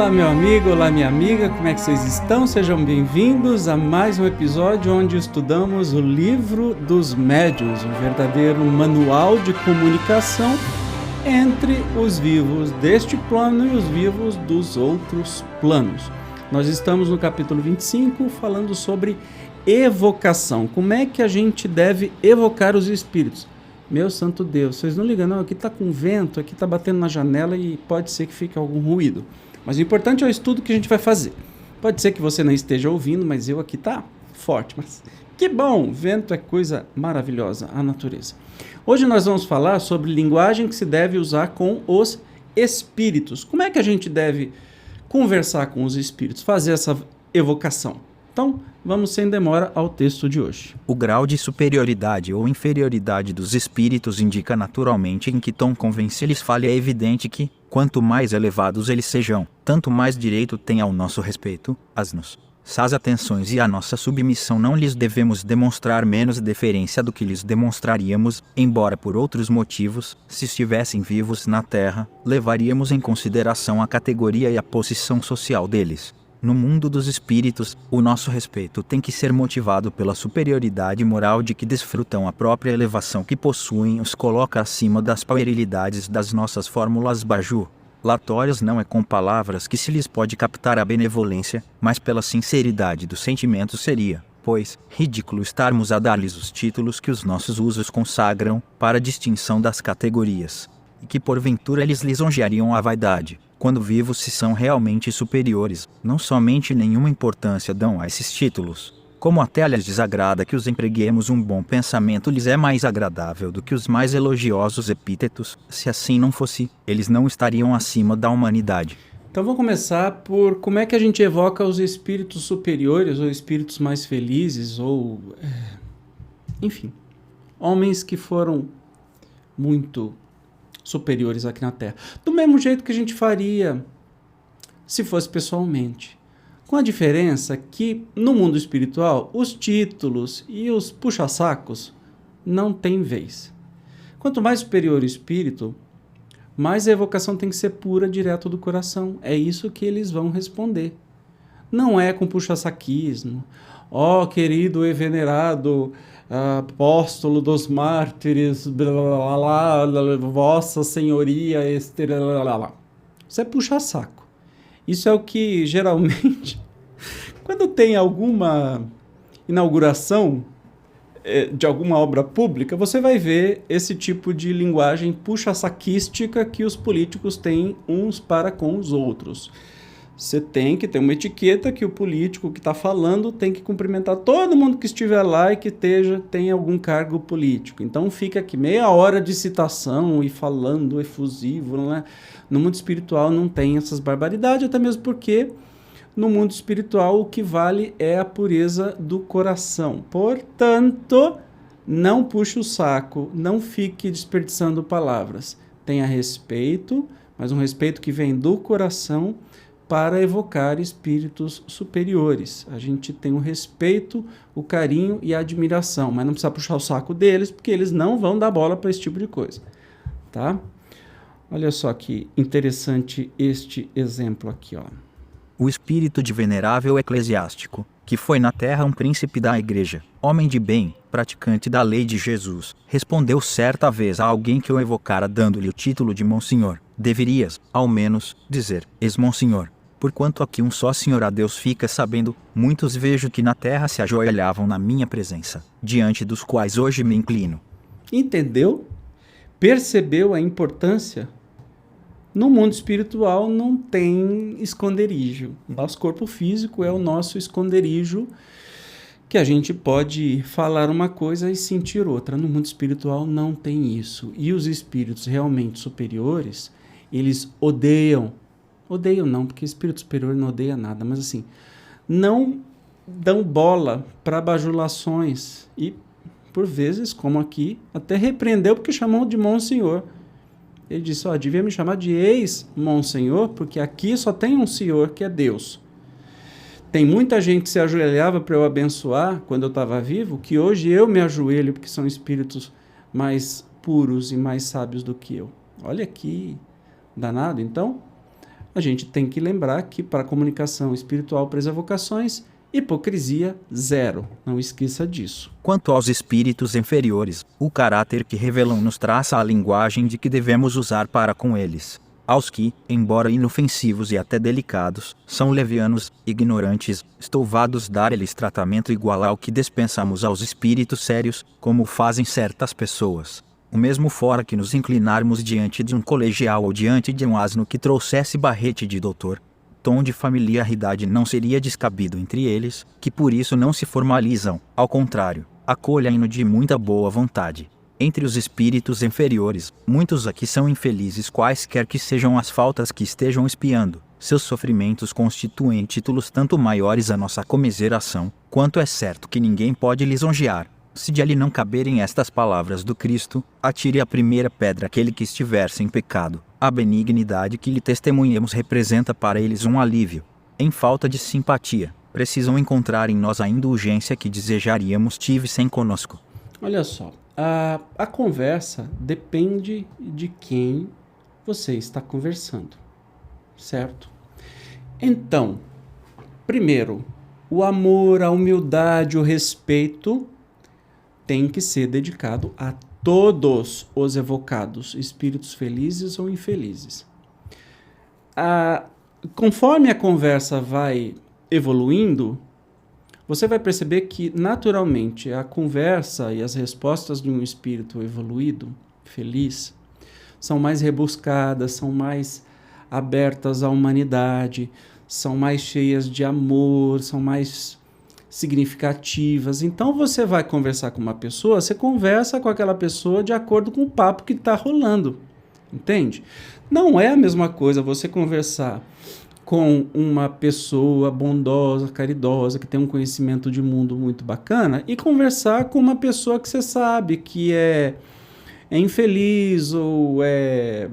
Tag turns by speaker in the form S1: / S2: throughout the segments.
S1: Olá, meu amigo, olá, minha amiga, como é que vocês estão? Sejam bem-vindos a mais um episódio onde estudamos o Livro dos Médiuns, um verdadeiro manual de comunicação entre os vivos deste plano e os vivos dos outros planos. Nós estamos no capítulo 25 falando sobre evocação. Como é que a gente deve evocar os espíritos? Meu santo Deus, vocês não ligam não, aqui está com vento, aqui está batendo na janela e pode ser que fique algum ruído. Mas o importante é o estudo que a gente vai fazer. Pode ser que você não esteja ouvindo, mas eu aqui tá forte. Mas que bom, vento é coisa maravilhosa, a natureza. Hoje nós vamos falar sobre linguagem que se deve usar com os espíritos. Como é que a gente deve conversar com os espíritos, fazer essa evocação? Então, vamos sem demora ao texto de hoje.
S2: O grau de superioridade ou inferioridade dos espíritos indica naturalmente em que tom convence lhes fale. É evidente que, quanto mais elevados eles sejam, tanto mais direito têm ao nosso respeito, às nossas atenções e à nossa submissão. Não lhes devemos demonstrar menos deferência do que lhes demonstraríamos, embora por outros motivos, se estivessem vivos na Terra, levaríamos em consideração a categoria e a posição social deles. No mundo dos espíritos, o nosso respeito tem que ser motivado pela superioridade moral de que desfrutam. A própria elevação que possuem os coloca acima das puerilidades das nossas fórmulas bajulatórias. Não é com palavras que se lhes pode captar a benevolência, mas pela sinceridade dos sentimentos. Seria, pois, ridículo estarmos a dar-lhes os títulos que os nossos usos consagram para a distinção das categorias, e que porventura eles lisonjeariam a vaidade. Quando vivos, se são realmente superiores, não somente nenhuma importância dão a esses títulos, como até lhes desagrada que os empreguemos. Um bom pensamento lhes é mais agradável do que os mais elogiosos epítetos. Se assim não fosse, eles não estariam acima da humanidade.
S1: Então vamos começar por como é que a gente evoca os espíritos superiores ou espíritos mais felizes ou, enfim, homens que foram muito superiores aqui na Terra. Do mesmo jeito que a gente faria se fosse pessoalmente. Com a diferença que no mundo espiritual os títulos e os puxa-sacos não têm vez. Quanto mais superior o espírito, mais a evocação tem que ser pura, direto do coração. É isso que eles vão responder. Não é com puxa-saquismo. Ó, querido e venerado apóstolo dos mártires, blá, blá, blá, vossa senhoria, blá, blá, blá. Isso é puxa-saco. Isso é o que geralmente, quando tem alguma inauguração de alguma obra pública, você vai ver esse tipo de linguagem puxa-saquística que os políticos têm uns para com os outros. Você tem que ter uma etiqueta que o político que está falando tem que cumprimentar todo mundo que estiver lá e que tenha algum cargo político. Então fica aqui meia hora de citação e falando efusivo, não é? No mundo espiritual não tem essas barbaridades, até mesmo porque no mundo espiritual o que vale é a pureza do coração. Portanto, não puxe o saco, não fique desperdiçando palavras. Tenha respeito, mas um respeito que vem do coração, para evocar espíritos superiores. A gente tem o respeito, o carinho e a admiração, mas não precisa puxar o saco deles, porque eles não vão dar bola para esse tipo de coisa, tá? Olha só que interessante este exemplo aqui, ó.
S2: O espírito de venerável eclesiástico, que foi na terra um príncipe da igreja, homem de bem, praticante da lei de Jesus, respondeu certa vez a alguém que o evocara dando-lhe o título de Monsenhor: deverias, ao menos, dizer, ex-Monsenhor. Porquanto aqui um só Senhor a Deus fica sabendo, muitos vejo que na terra se ajoelhavam na minha presença, diante dos quais hoje me inclino.
S1: Entendeu? Percebeu a importância? No mundo espiritual não tem esconderijo. Nosso corpo físico é o nosso esconderijo, que a gente pode falar uma coisa e sentir outra. No mundo espiritual não tem isso. E os espíritos realmente superiores, eles odeiam não, porque espírito superior não odeia nada, mas assim, não dão bola para bajulações e, por vezes, como aqui, até repreendeu porque chamou de Monsenhor. Ele disse, devia me chamar de ex-Monsenhor, porque aqui só tem um senhor que é Deus. Tem muita gente que se ajoelhava para eu abençoar quando eu estava vivo, que hoje eu me ajoelho porque são espíritos mais puros e mais sábios do que eu. Olha que danado. Então, a gente tem que lembrar que para a comunicação espiritual, para as evocações, hipocrisia zero. Não esqueça disso.
S2: Quanto aos espíritos inferiores, o caráter que revelam nos traça a linguagem de que devemos usar para com eles. Aos que, embora inofensivos e até delicados, são levianos, ignorantes, estouvados, dar-lhes tratamento igual ao que dispensamos aos espíritos sérios, como fazem certas pessoas. O mesmo fora que nos inclinarmos diante de um colegial ou diante de um asno que trouxesse barrete de doutor. Tom de familiaridade não seria descabido entre eles, que por isso não se formalizam, ao contrário, acolhem-no de muita boa vontade. Entre os espíritos inferiores, muitos aqui são infelizes quaisquer que sejam as faltas que estejam espiando. Seus sofrimentos constituem títulos tanto maiores à nossa comiseração, quanto é certo que ninguém pode lisonjear. Se de ali não caberem estas palavras do Cristo, atire a primeira pedra aquele que estiver sem pecado. A benignidade que lhe testemunhemos representa para eles um alívio. Em falta de simpatia, precisam encontrar em nós a indulgência que desejaríamos tivessem conosco.
S1: Olha só, a conversa depende de quem você está conversando, certo? Então, primeiro, o amor, a humildade, o respeito tem que ser dedicado a todos os evocados, espíritos felizes ou infelizes. Conforme a conversa vai evoluindo, você vai perceber que, naturalmente, a conversa e as respostas de um espírito evoluído, feliz, são mais rebuscadas, são mais abertas à humanidade, são mais cheias de amor, são mais significativas. Então, você vai conversar com uma pessoa, você conversa com aquela pessoa de acordo com o papo que está rolando, entende? Não é a mesma coisa você conversar com uma pessoa bondosa, caridosa, que tem um conhecimento de mundo muito bacana, e conversar com uma pessoa que você sabe que é infeliz, ou é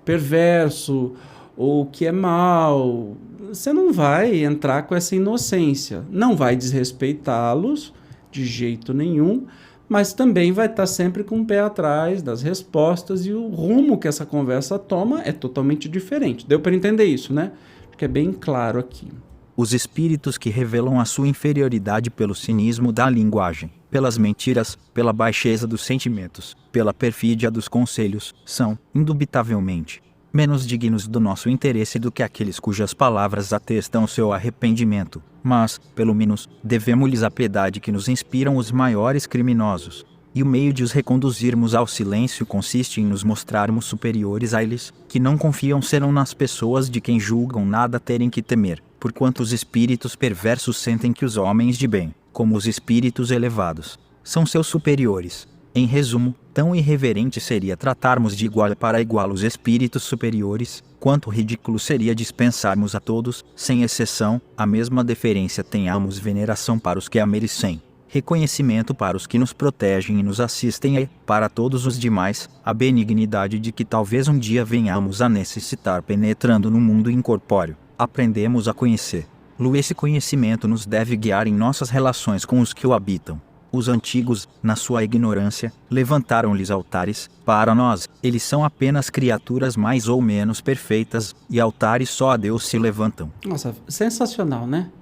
S1: perverso, ou que é mau. Você não vai entrar com essa inocência, não vai desrespeitá-los de jeito nenhum, mas também vai estar sempre com o pé atrás das respostas, e o rumo que essa conversa toma é totalmente diferente. Deu para entender isso, né? Porque é bem claro aqui.
S2: Os espíritos que revelam a sua inferioridade pelo cinismo da linguagem, pelas mentiras, pela baixeza dos sentimentos, pela perfídia dos conselhos, são, indubitavelmente, menos dignos do nosso interesse do que aqueles cujas palavras atestam seu arrependimento. Mas, pelo menos, devemos-lhes a piedade que nos inspiram os maiores criminosos. E o meio de os reconduzirmos ao silêncio consiste em nos mostrarmos superiores a eles, que não confiam senão nas pessoas de quem julgam nada terem que temer, porquanto os espíritos perversos sentem que os homens de bem, como os espíritos elevados, são seus superiores. Em resumo, tão irreverente seria tratarmos de igual para igual os espíritos superiores, quanto ridículo seria dispensarmos a todos, sem exceção, a mesma deferência. Tenhamos veneração para os que a merecem, reconhecimento para os que nos protegem e nos assistem, e, para todos os demais, a benignidade de que talvez um dia venhamos a necessitar penetrando no mundo incorpóreo. Aprendemos a conhecer-lo. Esse conhecimento nos deve guiar em nossas relações com os que o habitam. Os antigos, na sua ignorância, levantaram-lhes altares. Para nós, eles são apenas criaturas mais ou menos perfeitas, e altares só a Deus se levantam.
S1: Nossa, sensacional, né?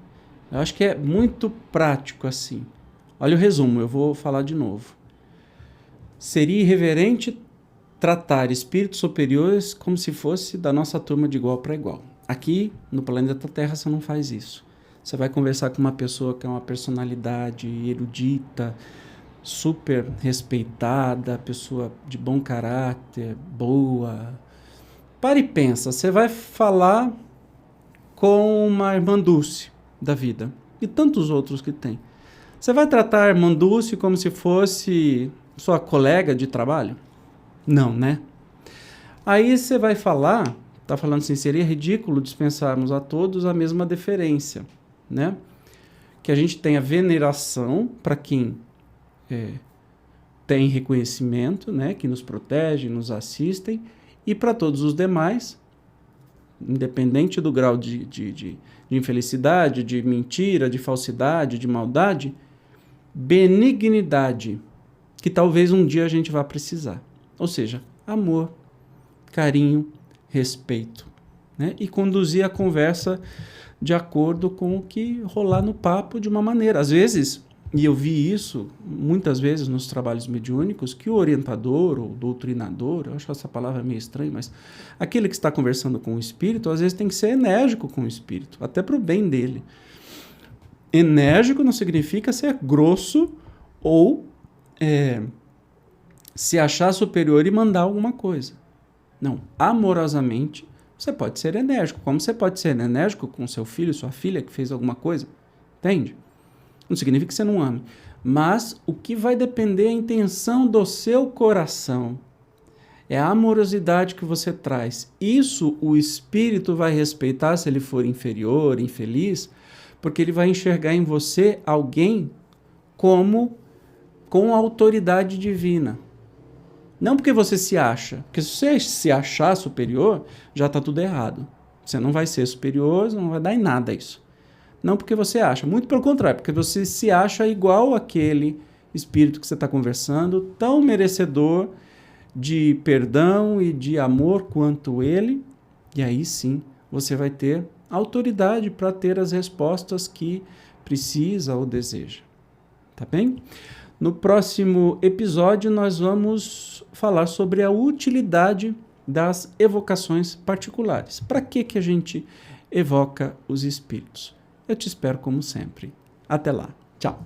S1: Eu acho que é muito prático assim. Olha o resumo, eu vou falar de novo. Seria irreverente tratar espíritos superiores como se fosse da nossa turma de igual para igual. Aqui, no planeta Terra, você não faz isso. Você vai conversar com uma pessoa que é uma personalidade erudita, super respeitada, pessoa de bom caráter, boa. Para e pensa, você vai falar com uma irmã Dulce da vida, e tantos outros que tem. Você vai tratar a irmã Dulce como se fosse sua colega de trabalho? Não, né? Aí você vai falar, tá falando assim, seria ridículo dispensarmos a todos a mesma deferência, né? Que a gente tenha veneração para quem tem reconhecimento, né? Que nos protege, nos assistem, e para todos os demais, independente do grau de infelicidade, de mentira, de falsidade, de maldade, benignidade, que talvez um dia a gente vá precisar. Ou seja, amor, carinho, respeito, né? E conduzir a conversa de acordo com o que rolar no papo de uma maneira. Às vezes, e eu vi isso muitas vezes nos trabalhos mediúnicos, que o orientador ou doutrinador, eu acho essa palavra meio estranha, mas aquele que está conversando com o espírito, às vezes tem que ser enérgico com o espírito, até para o bem dele. Enérgico não significa ser grosso ou se achar superior e mandar alguma coisa. Não, amorosamente, você pode ser enérgico, como você pode ser enérgico com seu filho, sua filha que fez alguma coisa, entende? Não significa que você não ame, mas o que vai depender é a intenção do seu coração, é a amorosidade que você traz. Isso o espírito vai respeitar se ele for inferior, infeliz, porque ele vai enxergar em você alguém como com autoridade divina. Não porque você se acha, porque se você se achar superior, já está tudo errado. Você não vai ser superior, não vai dar em nada isso. Não porque você acha, muito pelo contrário, porque você se acha igual àquele espírito que você está conversando, tão merecedor de perdão e de amor quanto ele, e aí sim você vai ter autoridade para ter as respostas que precisa ou deseja. Tá bem? No próximo episódio, nós vamos falar sobre a utilidade das evocações particulares. Para que a gente evoca os espíritos? Eu te espero como sempre. Até lá. Tchau.